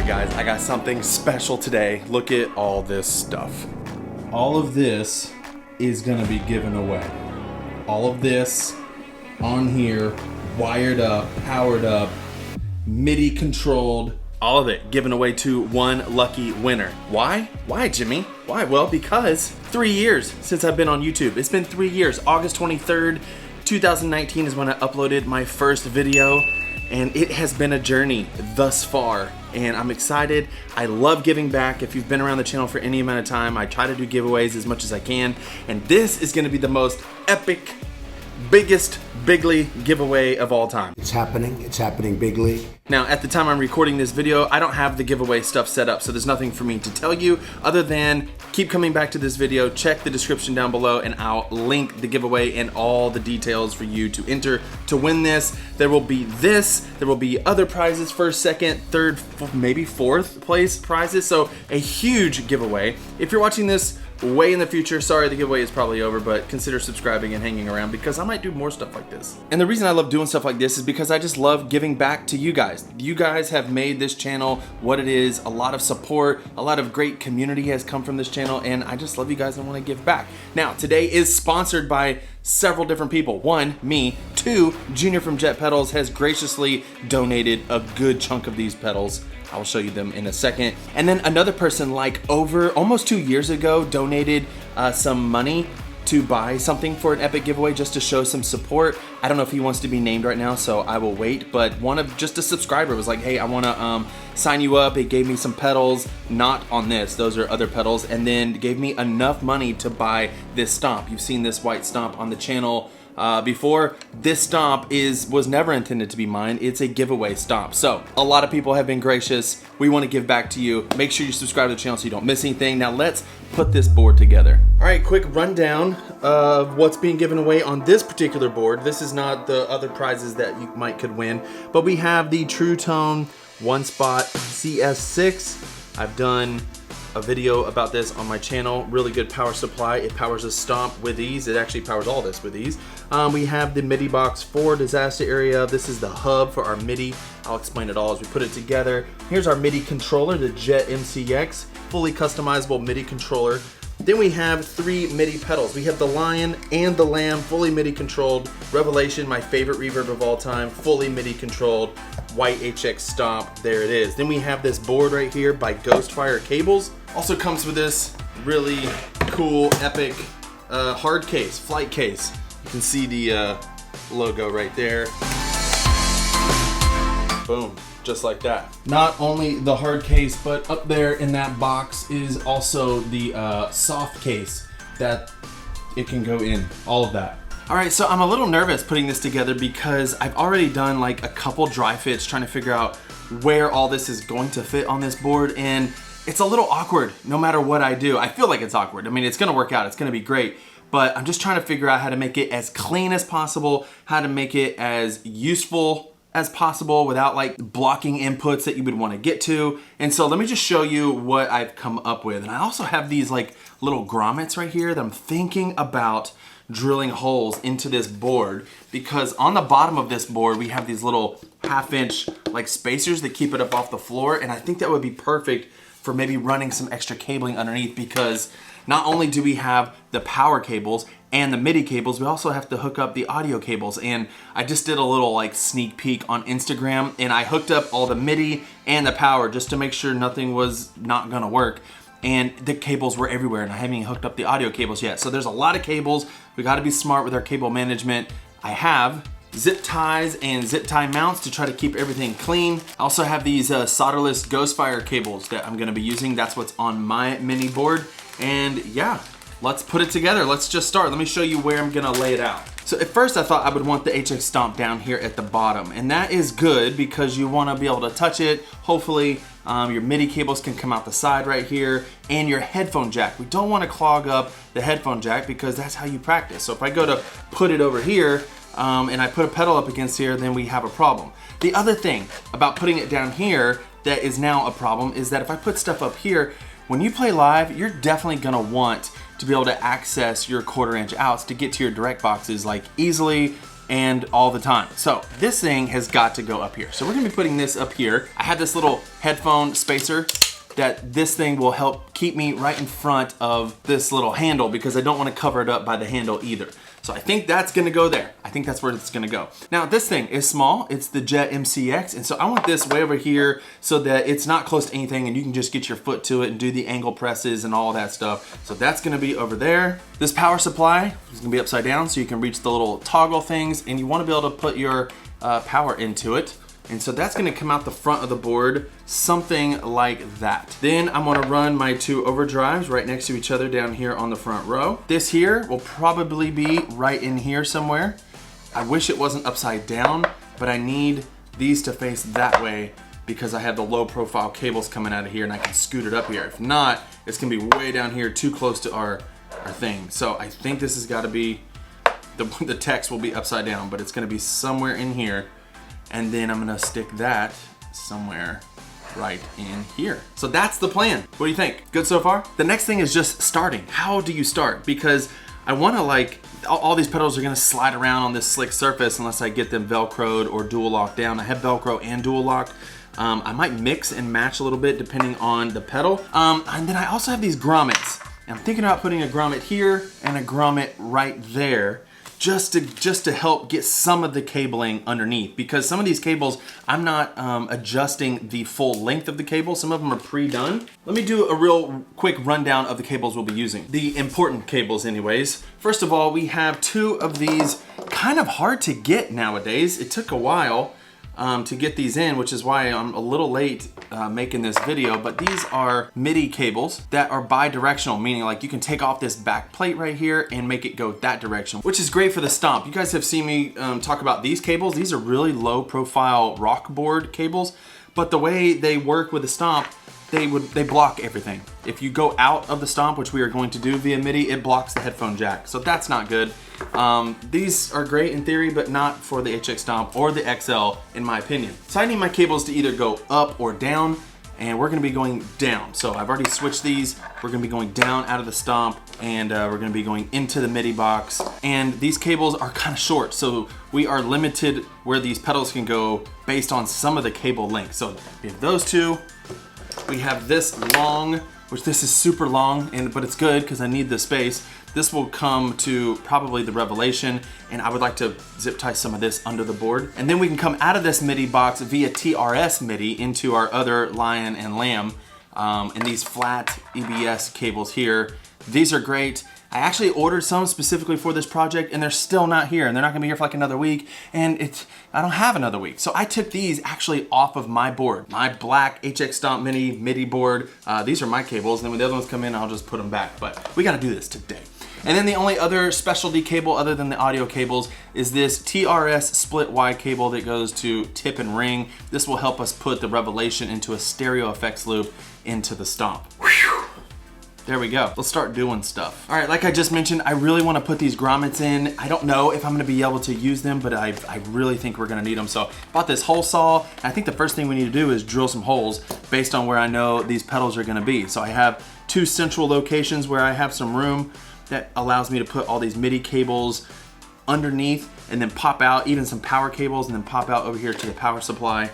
right, guys, I got something special today. Look at all this stuff. All of this is gonna be given away. All of this on here, wired up, powered up, MIDI controlled, all of it given away to one lucky winner. Why? Why, Jimmy? Why? Well, because 3 years since I've been on YouTube. It's been 3 years. August 23rd, 2019 is when I uploaded my first video, and it has been a journey thus far, and I'm excited. I love giving back. If you've been around the channel for any amount of time, I try to do giveaways as much as I can, and this is gonna be the most epic, biggest bigly giveaway of all time. It's happening bigly. Now, at the time I'm recording this video, I don't have the giveaway stuff set up, so there's nothing for me to tell you other than keep coming back to this video, check the description down below, and I'll link the giveaway and all the details for you to enter to win this. There will be this, there will be other prizes, first, second, third, maybe fourth place prizes, so a huge giveaway. If you're watching this way in the future, sorry, the giveaway is probably over, but consider subscribing and hanging around because I might do more stuff like this. And the reason I love doing stuff like this is because I just love giving back to you guys. You guys have made this channel what it is. A lot of support, a lot of great community has come from this channel, and I just love you guys and want to give back. Now, today is sponsored by several different people. One, me. Two, Junior from Jet Pedals has graciously donated a good chunk of these pedals. I will show you them in a second. And then another person, like over almost 2 years ago, donated some money to buy something for an epic giveaway just to show some support. I don't know if he wants to be named right now, so I will wait, but just a subscriber was like, hey, I wanna sign you up. It gave me some pedals, not on this, those are other pedals, and then gave me enough money to buy this Stomp. You've seen this white Stomp on the channel before. This Stomp was never intended to be mine. It's a giveaway Stomp. So a lot of people have been gracious. We want to give back to you. Make sure you subscribe to the channel so you don't miss anything. Now let's put this board together. All right, quick rundown of what's being given away on this particular board. This is not the other prizes that you could win, but we have the True Tone One Spot CS6. I've done a video about this on my channel. Really good power supply. It powers a Stomp with ease. It actually powers all this with ease. We have the MIDI box for disaster area. This is the hub for our MIDI. I'll explain it all as we put it together. Here's our MIDI controller, the Jet MCX, fully customizable MIDI controller. Then we have 3 MIDI pedals. We have the Lion and the Lamb, fully MIDI controlled. Revelation, my favorite reverb of all time, fully MIDI controlled. White HX Stomp, there it is. Then we have this board right here by Ghostfire Cables. Also comes with this really cool, epic hard case, flight case. You can see the logo right there. Boom, just like that. Not only the hard case, but up there in that box is also the soft case that it can go in, all of that. All right, so I'm a little nervous putting this together because I've already done like a couple dry fits trying to figure out where all this is going to fit on this board, and it's a little awkward no matter what I do. I feel like it's awkward. I mean, it's gonna work out, it's gonna be great, but I'm just trying to figure out how to make it as clean as possible, how to make it as useful as possible without like blocking inputs that you would want to get to. And so let me just show you what I've come up with. And I also have these like little grommets right here that I'm thinking about drilling holes into this board, because on the bottom of this board we have these little 1/2-inch like spacers that keep it up off the floor, and I think that would be perfect for maybe running some extra cabling underneath, because not only do we have the power cables and the MIDI cables, we also have to hook up the audio cables. And I just did a little like sneak peek on Instagram, and I hooked up all the MIDI and the power just to make sure nothing was not gonna work. And the cables were everywhere, and I haven't even hooked up the audio cables yet. So there's a lot of cables. We gotta be smart with our cable management. I have zip ties and zip tie mounts to try to keep everything clean. I also have these solderless Ghostfire cables that I'm gonna be using. That's what's on my mini board. And yeah, let's put it together. Let's just start. Let me show you where I'm gonna lay it out. So at first I thought I would want the HX Stomp down here at the bottom, and that is good because you wanna be able to touch it. Hopefully your MIDI cables can come out the side right here, and your headphone jack. We don't wanna clog up the headphone jack because that's how you practice. So if I go to put it over here, and I put a pedal up against here, then we have a problem. The other thing about putting it down here that is now a problem is that if I put stuff up here, when you play live, you're definitely gonna want to be able to access your 1/4-inch outs to get to your direct boxes like easily, and all the time. So this thing has got to go up here. So we're gonna be putting this up here. I have this little headphone spacer that this thing will help keep me right in front of this little handle because I don't want to cover it up by the handle either. So I think that's gonna go there. I think that's where it's gonna go. Now this thing is small, it's the Jet MCX, and so I want this way over here so that it's not close to anything and you can just get your foot to it and do the angle presses and all that stuff. So that's gonna be over there. This power supply is gonna be upside down so you can reach the little toggle things, and you wanna be able to put your power into it. And so that's gonna come out the front of the board, something like that. Then I'm gonna run my two overdrives right next to each other down here on the front row. This here will probably be right in here somewhere. I wish it wasn't upside down, but I need these to face that way because I have the low profile cables coming out of here and I can scoot it up here. If not, it's gonna be way down here, too close to our thing. So I think this has gotta be, the text will be upside down, but it's gonna be somewhere in here. And then I'm gonna stick that somewhere right in here. So that's the plan. What do you think? Good so far? The next thing is just starting. How do you start? Because I wanna all these pedals are gonna slide around on this slick surface unless I get them Velcroed or dual locked down. I have Velcro and dual lock. I might mix and match a little bit depending on the pedal. And then I also have these grommets. And I'm thinking about putting a grommet here and a grommet right there, just to help get some of the cabling underneath, because some of these cables I'm not adjusting the full length of the cable. Some of them are pre-done. Let me do a real quick rundown of the cables we'll be using. The important cables anyways. First of all, we have two of these, kind of hard to get nowadays. It took a while to get these in, which is why I'm a little late making this video, but these are Midi cables that are bi-directional, meaning like you can take off this back plate right here and make it go that direction, which is great for the Stomp. You guys have seen me talk about these cables. These are really low profile rock board cables, but the way they work with the Stomp, they block everything. If you go out of the Stomp, which we are going to do via Midi, it blocks the headphone jack. So that's not good. These are great in theory, but not for the HX Stomp or the XL, in my opinion. So I need my cables to either go up or down, and we're gonna be going down. So I've already switched these. We're gonna be going down out of the Stomp, and we're gonna be going into the Midi box. And these cables are kind of short, so we are limited where these pedals can go based on some of the cable length. So we have those two. We have this long, which this is super long, but it's good because I need the space. This will come to probably the Revelation, and I would like to zip tie some of this under the board. And then we can come out of this Midi box via TRS Midi into our other Lion and Lamb, and these flat EBS cables here. These are great. I actually ordered some specifically for this project, and they're still not here, and they're not gonna be here for like another week, and I don't have another week. So I took these actually off of my board, my black HX Stomp Mini Midi board. These are my cables, and then when the other ones come in, I'll just put them back, but we gotta do this today. And then the only other specialty cable other than the audio cables is this TRS split wide cable that goes to tip and ring. This will help us put the Revelation into a stereo effects loop into the Stomp. Whew. There we go. Let's start doing stuff. All right, like I just mentioned, I really want to put these grommets in. I don't know if I'm going to be able to use them, but I really think we're going to need them. So bought this hole saw. I think the first thing we need to do is drill some holes based on where I know these pedals are going to be. So I have two central locations where I have some room that allows me to put all these Midi cables underneath and then pop out, even some power cables, and then pop out over here to the power supply.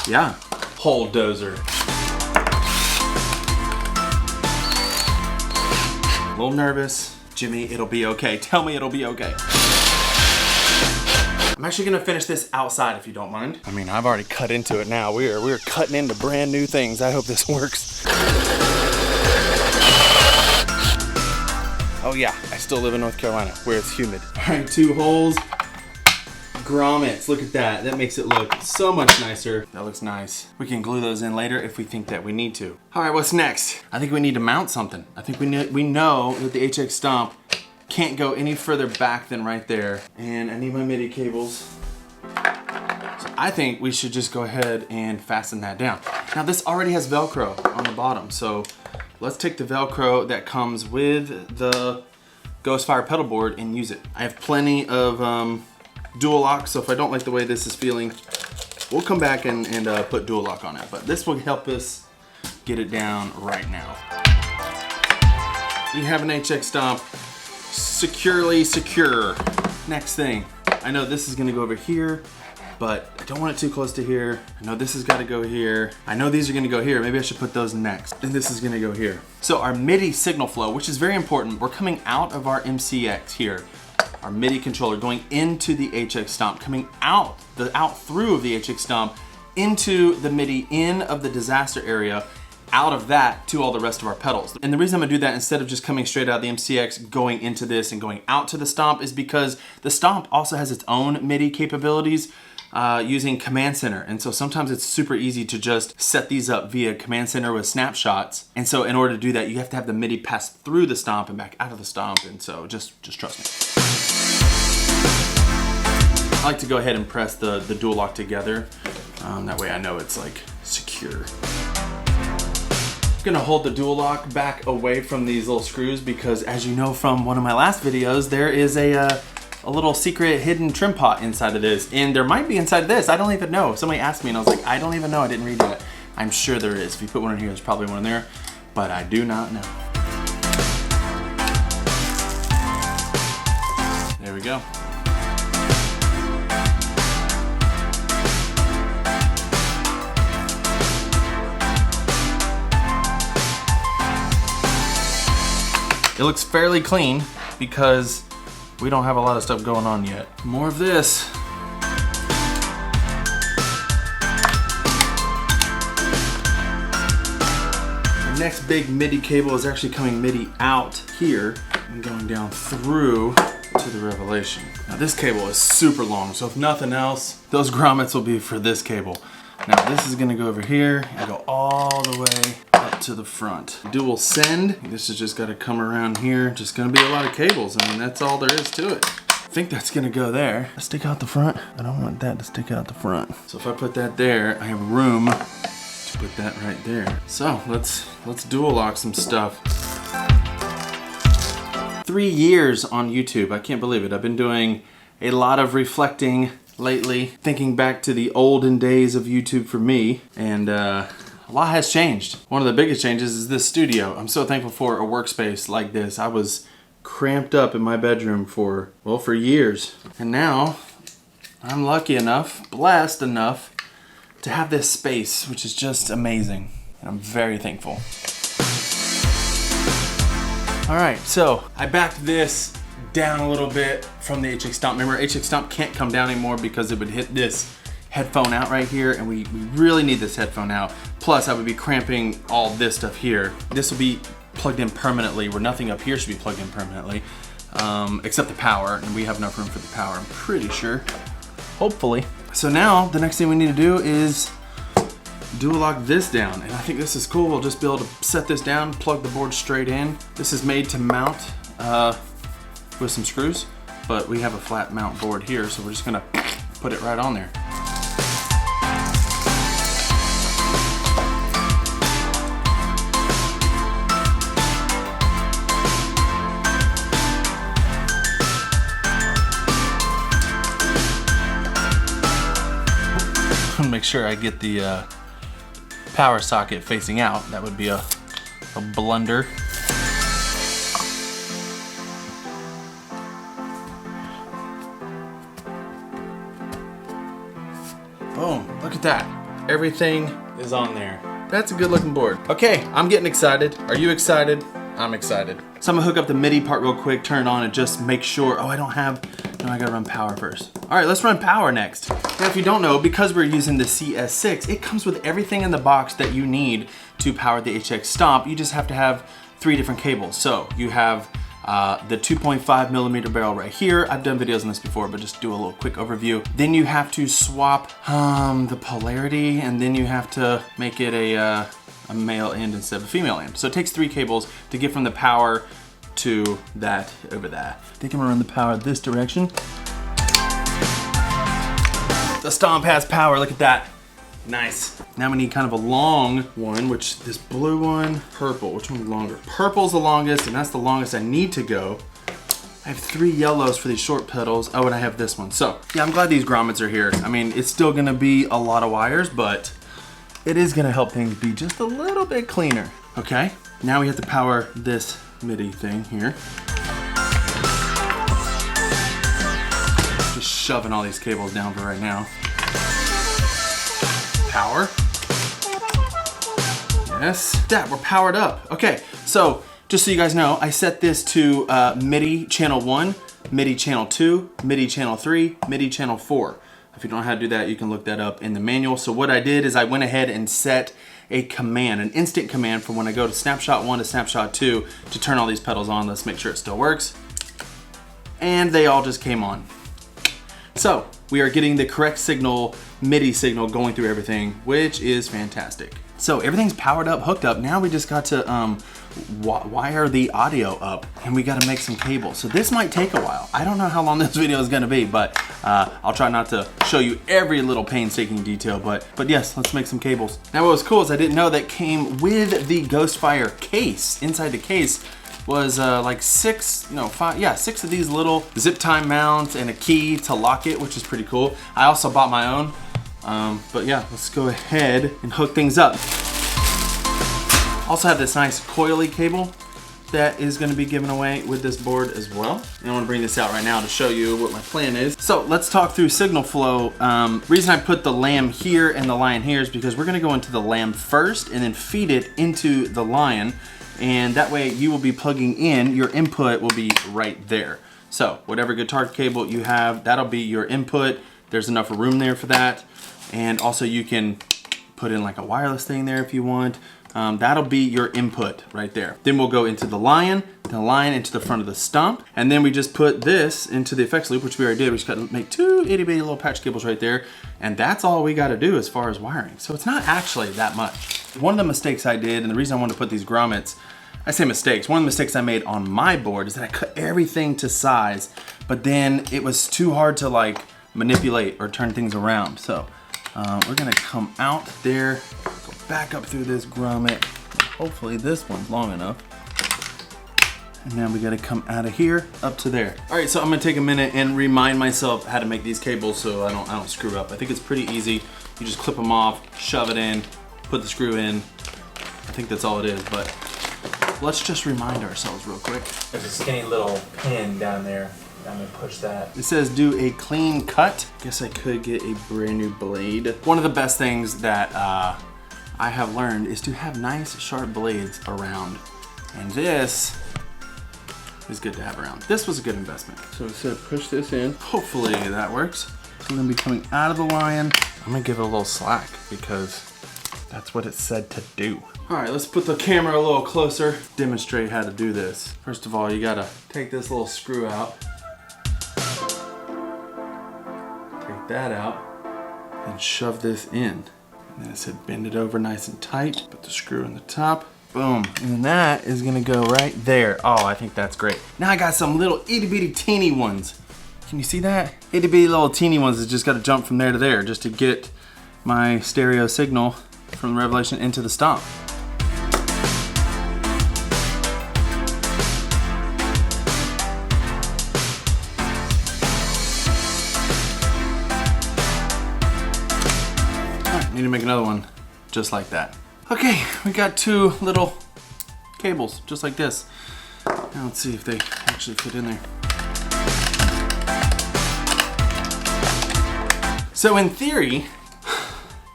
Yeah, hole dozer. A little nervous. Jimmy, it'll be okay. Tell me it'll be okay. I'm actually gonna finish this outside if you don't mind. I mean, I've already cut into it now. We're cutting into brand new things. I hope this works. Oh yeah, I still live in North Carolina where it's humid. All right, two holes. Grommets, look at that. That makes it look so much nicer. That looks nice. We can glue those in later if we think that we need to. All right, what's next? I think we need to mount something. I think we know that the HX Stomp can't go any further back than right there. And I need my Midi cables. So I think we should just go ahead and fasten that down. Now this already has Velcro on the bottom, so let's take the Velcro that comes with the Ghostfire pedal board and use it. I have plenty of dual lock, so if I don't like the way this is feeling, we'll come back and put dual lock on it. But this will help us get it down right now. We have an HX Stomp securely secure. Next thing, I know this is gonna go over here, but I don't want it too close to here. I know this has got to go here. I know these are gonna go here. Maybe I should put those next. And this is gonna go here. So our MIDI signal flow, which is very important, we're coming out of our MCX here. Our MIDI controller going into the HX Stomp, coming out through of the HX Stomp into the MIDI in of the disaster area, out of that to all the rest of our pedals. And the reason I'm gonna do that instead of just coming straight out the MCX, going into this and going out to the Stomp is because the Stomp also has its own MIDI capabilities using Command Center. And so sometimes it's super easy to just set these up via Command Center with snapshots. And so in order to do that, you have to have the MIDI pass through the Stomp and back out of the Stomp. And so just trust me. I like to go ahead and press the dual lock together. That way I know it's like secure. I'm gonna hold the dual lock back away from these little screws because, as you know from one of my last videos, there is a little secret hidden trim pot inside of this, and there might be inside of this. I don't even know. Somebody asked me and I was like, I don't even know. I didn't read that. I'm sure there is. If you put one in here, there's probably one in there, but I do not know. There we go. It looks fairly clean because we don't have a lot of stuff going on yet. More of this. Our next big MIDI cable is actually coming MIDI out here and going down through to the Revelation. Now this cable is super long, so if nothing else, those grommets will be for this cable. Now this is gonna go over here and go all the way up to the front. Dual send, this has just gotta come around here. Just gonna be a lot of cables. I mean, that's all there is to it. I think that's gonna go there. Stick out the front. I don't want that to stick out the front. So if I put that there, I have room to put that right there. So let's dual lock some stuff. 3 years on YouTube, I can't believe it. I've been doing a lot of reflecting lately, thinking back to the olden days of YouTube for me, and a lot has changed. One of the biggest changes is this studio. I'm so thankful for a workspace like this. I was cramped up in my bedroom for years, and now I'm lucky enough, blessed enough to have this space, which is just amazing, and I'm very thankful. All right, so I backed this down a little bit from the HX Stomp. Remember, HX Stomp can't come down anymore because it would hit this headphone out right here, and we really need this headphone out. Plus, I would be cramping all this stuff here. This will be plugged in permanently, where nothing up here should be plugged in permanently, except the power, and we have enough room for the power, I'm pretty sure. Hopefully. So now, the next thing we need to do is dual lock this down, and I think this is cool. We'll just be able to set this down, plug the board straight in. This is made to mount with some screws, but we have a flat mount board here, so we're just gonna put it right on there. Make sure I get the power socket facing out. That would be a blunder. Boom, look at that. Everything is on there. That's a good looking board. Okay, I'm getting excited. Are you excited? I'm excited. So I'm gonna hook up the MIDI part real quick, turn it on, and just make sure, oh, I gotta run power first. All right, let's run power next. Now, if you don't know, because we're using the CS6, it comes with everything in the box that you need to power the HX Stomp. You just have to have 3 different cables. So you have the 2.5 millimeter barrel right here. I've done videos on this before, but just do a little quick overview. Then you have to swap the polarity, and then you have to make it a male end instead of a female end. So it takes 3 cables to get from the power to that over there. I think I'm gonna run the power this direction. The Stomp has power, look at that. Nice. Now we need kind of a long one, which this blue one, purple, which one's longer? Purple's the longest, and that's the longest I need to go. I have 3 yellows for these short pedals. Oh, and I have this one. So yeah, I'm glad these grommets are here. I mean, it's still gonna be a lot of wires, but it is gonna help things be just a little bit cleaner. Okay, now we have to power this MIDI thing here. Just shoving all these cables down for right now. Power. Yes, that, we're powered up. Okay, so just so you guys know, I set this to MIDI channel 1, MIDI channel 2, MIDI channel 3, MIDI channel 4. If you don't know how to do that, you can look that up in the manual. So what I did is I went ahead and set a command, an instant command from when I go to snapshot 1 to snapshot 2 to turn all these pedals on. Let's make sure it still works. And they all just came on. So we are getting the correct signal, MIDI signal going through everything, which is fantastic. So everything's powered up, hooked up. Now we just got to wire the audio up, and we got to make some cables. So this might take a while. I don't know how long this video is gonna be, but I'll try not to show you every little painstaking detail, but yes, let's make some cables. Now what was cool is I didn't know that came with the Ghostfire case. Inside the case was like 6 of these little zip tie mounts and a key to lock it, which is pretty cool. I also bought my own. But yeah, let's go ahead and hook things up. Also have this nice coily cable that is going to be given away with this board as well. And I want to bring this out right now to show you what my plan is. So let's talk through signal flow. Reason I put the lamb here and the lion here is because we're going to go into the lamb first and then feed it into the lion. And that way you will be plugging in, your input will be right there. So whatever guitar cable you have, that'll be your input. There's enough room there for that. And also you can put in like a wireless thing there if you want. That'll be your input right there. Then we'll go into the lion into the front of the stomp. And then we just put this into the effects loop, which we already did. We just gotta make 2 itty bitty little patch cables right there. And that's all we gotta do as far as wiring. So it's not actually that much. One of the mistakes I did, and the reason I wanted to put these grommets, I say mistakes, one of the mistakes I made on my board is that I cut everything to size, but then it was too hard to like manipulate or turn things around. So we're gonna come out there, go back up through this grommet. Hopefully this one's long enough. And now we gotta come out of here up to there. All right, so I'm gonna take a minute and remind myself how to make these cables so I don't screw up. I think it's pretty easy. You just clip them off, shove it in, put the screw in. I think that's all it is, but let's just remind ourselves real quick. There's a skinny little pin down there. I'm gonna push that. It says do a clean cut. Guess I could get a brand new blade. One of the best things that I have learned is to have nice sharp blades around. And this is good to have around. This was a good investment. So it said push this in. Hopefully that works. So I'm gonna be coming out of the lion. I'm gonna give it a little slack because that's what it said to do. All right, let's put the camera a little closer, demonstrate how to do this. First of all, you gotta take this little screw out. Take that out and shove this in. And then it said bend it over nice and tight. Put the screw in the top. Boom. And then that is gonna go right there. Oh, I think that's great. Now I got some little itty bitty teeny ones. Can you see that? Itty bitty little teeny ones that just gotta jump from there to there just to get my stereo signal from the Revelation into the Stomp. Need to make another one just like that. Okay, we got 2 little cables just like this. Now let's see if they actually fit in there. So in theory,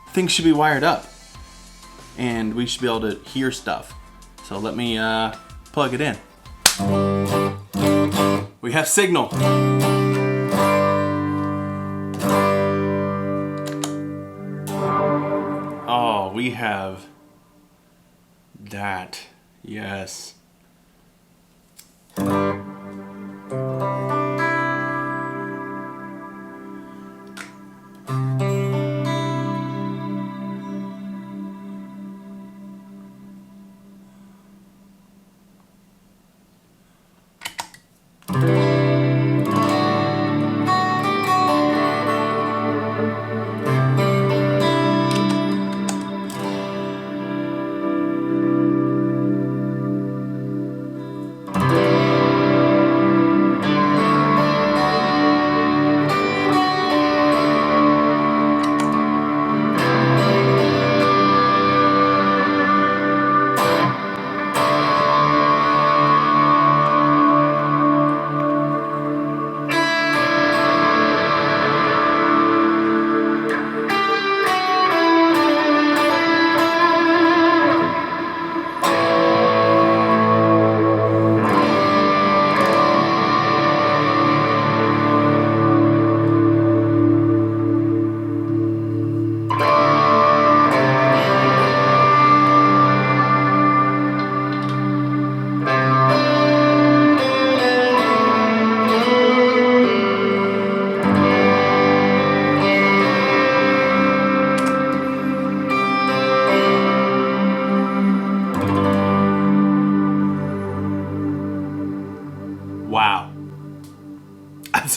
things should be wired up and we should be able to hear stuff. So let me plug it in. We have signal. Oh, we have that. Yes.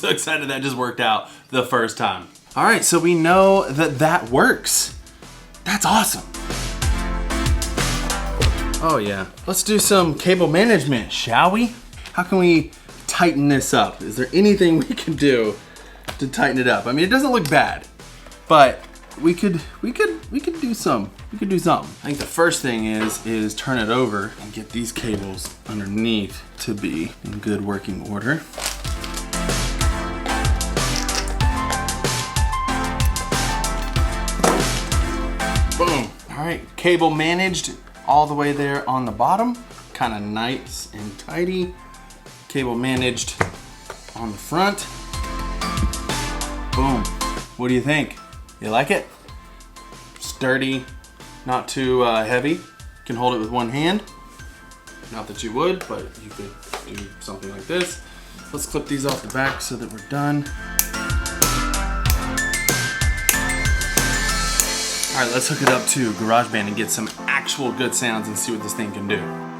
so excited that just worked out the first time. All right, so we know that that works. That's awesome. Oh yeah, let's do some cable management, shall we? How can we tighten this up? Is there anything we can do to tighten it up? I mean, it doesn't look bad, but we could do some. We could do something. I think the first thing is turn it over and get these cables underneath to be in good working order. Boom. All right, cable managed all the way there on the bottom. Kind of nice and tidy. Cable managed on the front. Boom. What do you think? You like it? Sturdy, not too heavy. You can hold it with one hand. Not that you would, but you could do something like this. Let's clip these off the back so that we're done. All right, let's hook it up to GarageBand and get some actual good sounds and see what this thing can do.